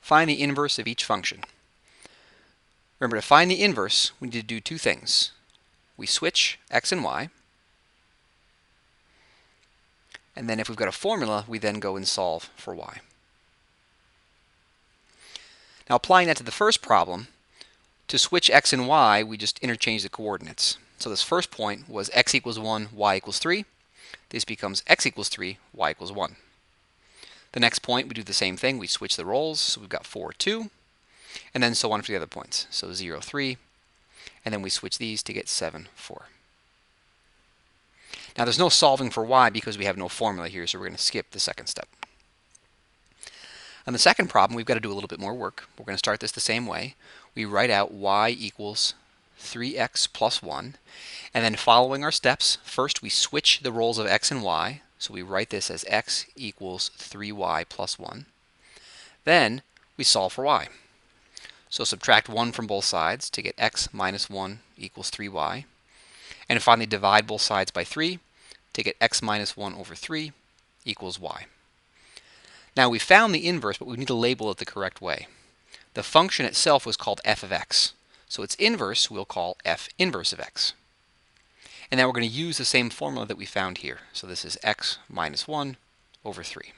find the inverse of each function. Remember, to find the inverse, we need to do two things. We switch x and y, and then if we've got a formula, we then go and solve for y. Now, applying that to the first problem, to switch x and y, we just interchange the coordinates. So this first point was x equals 1, y equals 3. This becomes x equals 3, y equals 1. The next point, we do the same thing. We switch the roles, so we've got 4, 2, and then so on for the other points. So 0, 3, and then we switch these to get 7, 4. Now, there's no solving for y because we have no formula here, so we're going to skip the second step. On the second problem, we've got to do a little bit more work. We're going to start this the same way. We write out y equals 3x plus 1, and then following our steps, first we switch the roles of x and y, so we write this as x equals 3y plus 1. Then we solve for y. So subtract 1 from both sides to get x minus 1 equals 3y, and finally divide both sides by 3 to get x minus 1 over 3 equals y. Now, we found the inverse, but we need to label it the correct way. The function itself was called f of x, so its inverse we'll call f inverse of x. And now we're going to use the same formula that we found here. So this is x minus 1 over 3.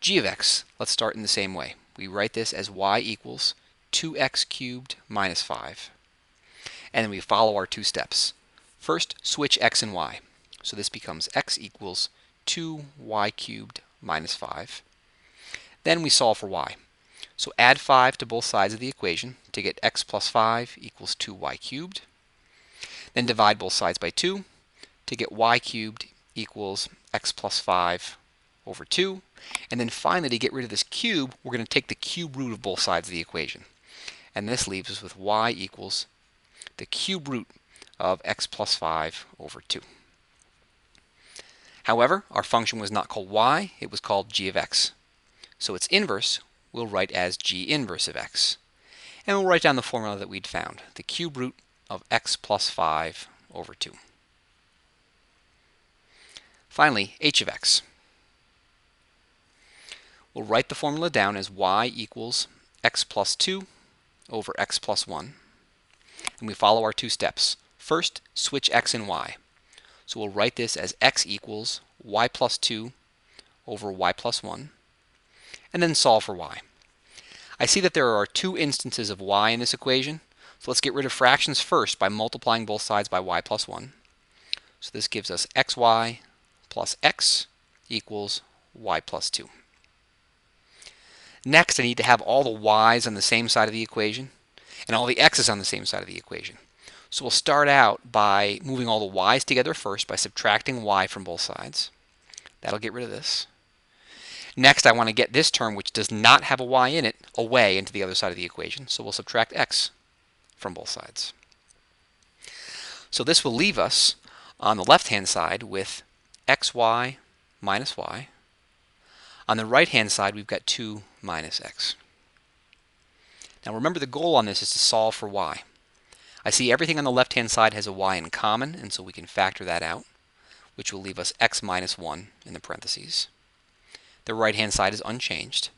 G of x, let's start in the same way. We write this as y equals 2x cubed minus 5. And then we follow our two steps. First, switch x and y. So this becomes x equals 2y cubed minus 5. Then we solve for y. So add 5 to both sides of the equation to get x plus 5 equals 2y cubed. Then divide both sides by 2 to get y cubed equals x plus 5 over 2. And then finally, to get rid of this cube, we're going to take the cube root of both sides of the equation. And this leaves us with y equals the cube root of x plus 5 over 2. However, our function was not called y, it was called g of x. So its inverse we'll write as g inverse of x. And we'll write down the formula that we'd found, the cube root of x plus 5 over 2. Finally, h of x. We'll write the formula down as y equals x plus 2 over x plus 1. And we follow our two steps. First, switch x and y. So we'll write this as x equals y plus 2 over y plus 1, and then solve for y. I see that there are two instances of y in this equation, so let's get rid of fractions first by multiplying both sides by y plus 1. So this gives us xy plus x equals y plus 2. Next, I need to have all the y's on the same side of the equation and all the x's on the same side of the equation. So we'll start out by moving all the y's together first by subtracting y from both sides. That'll get rid of this. Next, I want to get this term, which does not have a y in it, away into the other side of the equation. So we'll subtract x from both sides. So this will leave us on the left-hand side with xy minus y. On the right-hand side, we've got 2 minus x. Now remember, the goal on this is to solve for y. I see everything on the left-hand side has a y in common, and so we can factor that out, which will leave us x minus 1 in the parentheses. The right-hand side is unchanged.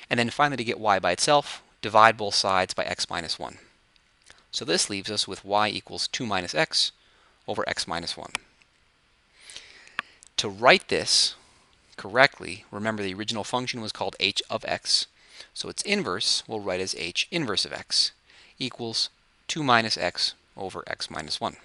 And then finally, to get y by itself, divide both sides by x minus 1. So this leaves us with y equals 2 minus x over x minus 1. To write this correctly, remember the original function was called h of x, so its inverse we'll write as h inverse of x equals 2 minus x over x minus 1.